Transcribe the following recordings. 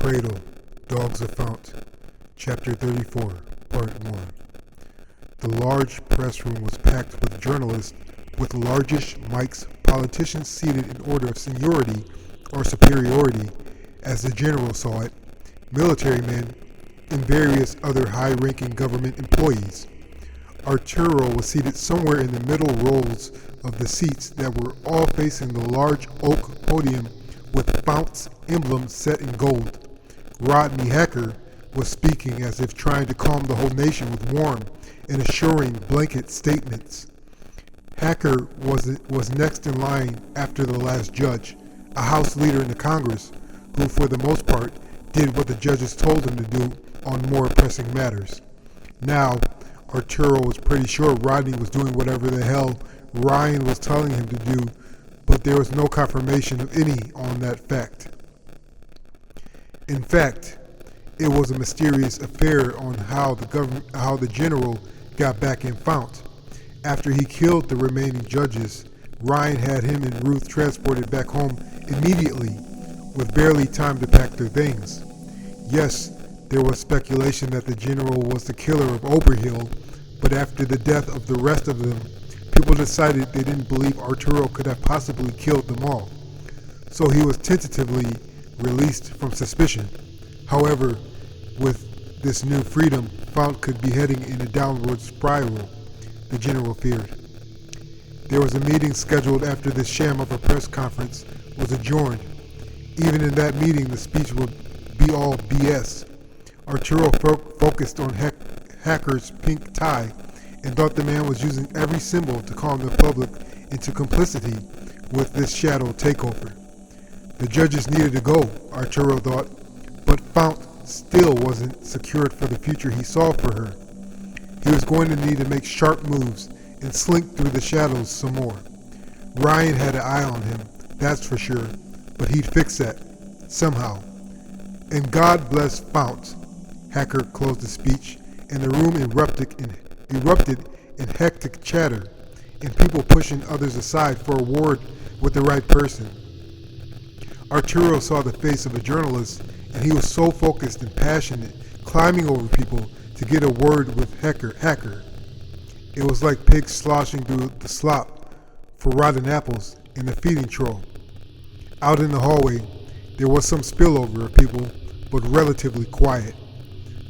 Cradle, Dogs of Fount, Chapter 34, Part 1. The large press room was packed with journalists with largish mics, politicians seated in order of seniority or superiority, as the general saw it, military men, and various other high-ranking government employees. Arturo was seated somewhere in the middle rows of the seats that were all facing the large oak podium with Fount's emblem set in gold. Rodney Hacker was speaking as if trying to calm the whole nation with warm and assuring blanket statements. Hacker was next in line after the last judge, a House leader in the Congress who for the most part did what the judges told him to do on more pressing matters. Now, Arturo was pretty sure Rodney was doing whatever the hell Ryan was telling him to do, but there was no confirmation of any on that fact. In fact, it was a mysterious affair on how the general got back in Fount. After he killed the remaining judges, Ryan had him and Ruth transported back home immediately, with barely time to pack their things. Yes, there was speculation that the general was the killer of Oberhill, but after the death of the rest of them, people decided they didn't believe Arturo could have possibly killed them all. So he was tentatively released from suspicion. However, with this new freedom, Fount could be heading in a downward spiral, the general feared. There was a meeting scheduled after this sham of a press conference was adjourned. Even in that meeting, the speech would be all BS. Arturo focused on Hacker's pink tie and thought the man was using every symbol to calm the public into complicity with this shadow takeover. The judges needed to go, Arturo thought, but Fount still wasn't secured for the future he saw for her. He was going to need to make sharp moves and slink through the shadows some more. Ryan had an eye on him, that's for sure, but he'd fix that, somehow. And God bless Fount. Hacker closed the speech, and the room erupted in hectic chatter, and people pushing others aside for a word with the right person. Arturo saw the face of a journalist, and he was so focused and passionate, climbing over people to get a word with Hacker. It was like pigs sloshing through the slop for rotten apples in a feeding trough. Out in the hallway, there was some spillover of people, but relatively quiet.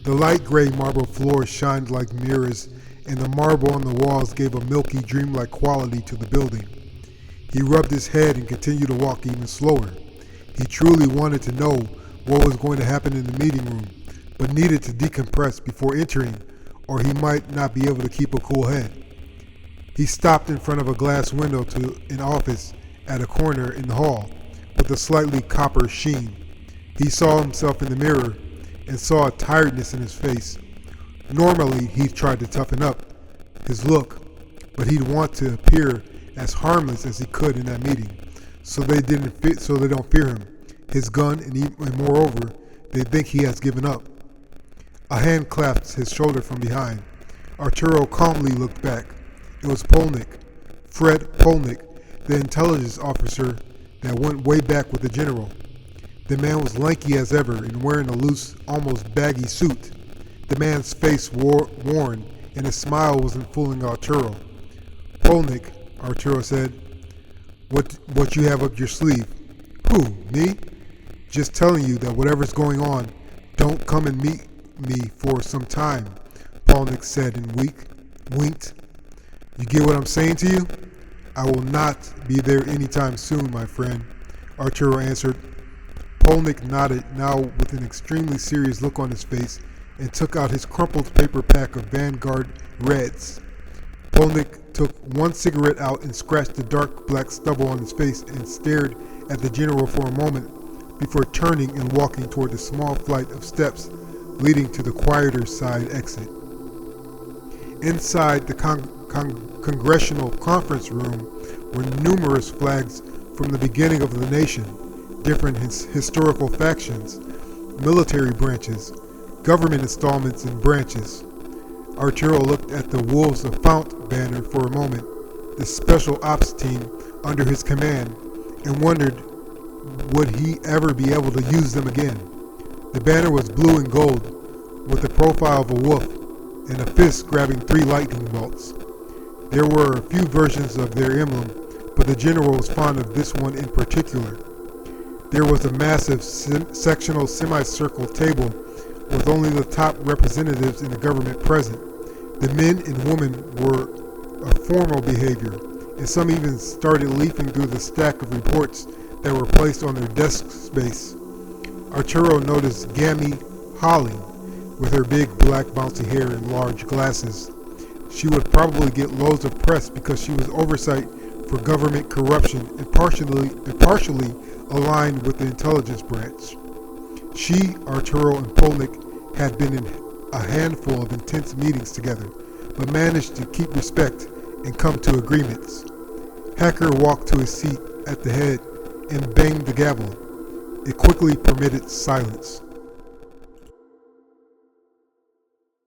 The light gray marble floors shined like mirrors, and the marble on the walls gave a milky, dreamlike quality to the building. He rubbed his head and continued to walk even slower. He truly wanted to know what was going to happen in the meeting room, but needed to decompress before entering, or he might not be able to keep a cool head. He stopped in front of a glass window to an office at a corner in the hall with a slightly copper sheen. He saw himself in the mirror and saw a tiredness in his face. Normally, he'd tried to toughen up his look, but he'd want to appear as harmless as he could in that meeting, so they don't fear him, his gun, and moreover, they think he has given up. A hand clasped his shoulder from behind. Arturo calmly looked back. It was Polnick, Fred Polnick, the intelligence officer that went way back with the general. The man was lanky as ever and wearing a loose, almost baggy suit. The man's face worn, and his smile wasn't fooling Arturo. Polnick, Arturo said, What you have up your sleeve? Who, me? Just telling you that whatever's going on, don't come and meet me for some time, Polnick said and winked. You get what I'm saying to you? I will not be there anytime soon, my friend, Arturo answered. Polnick nodded, now with an extremely serious look on his face, and took out his crumpled paper pack of Vanguard Reds. Polnick took one cigarette out and scratched the dark black stubble on his face and stared at the general for a moment before turning and walking toward the small flight of steps leading to the quieter side exit. Inside the congressional conference room were numerous flags from the beginning of the nation, different historical factions, military branches, government installments and branches. Arturo looked at the Wolves of Fount banner for a moment, the special ops team under his command, and wondered would he ever be able to use them again. The banner was blue and gold, with the profile of a wolf and a fist grabbing 3 lightning bolts. There were a few versions of their emblem, but the general was fond of this one in particular. There was a massive sectional semicircle table with only the top representatives in the government present. The men and women were of formal behavior, and some even started leafing through the stack of reports that were placed on their desk space. Arturo noticed Gammy Holly, with her big black bouncy hair and large glasses. She would probably get loads of press because she was oversight for government corruption and partially aligned with the intelligence branch. She, Arturo, and Polnick had been in a handful of intense meetings together, but managed to keep respect and come to agreements. Hacker walked to his seat at the head and banged the gavel. It quickly permitted silence.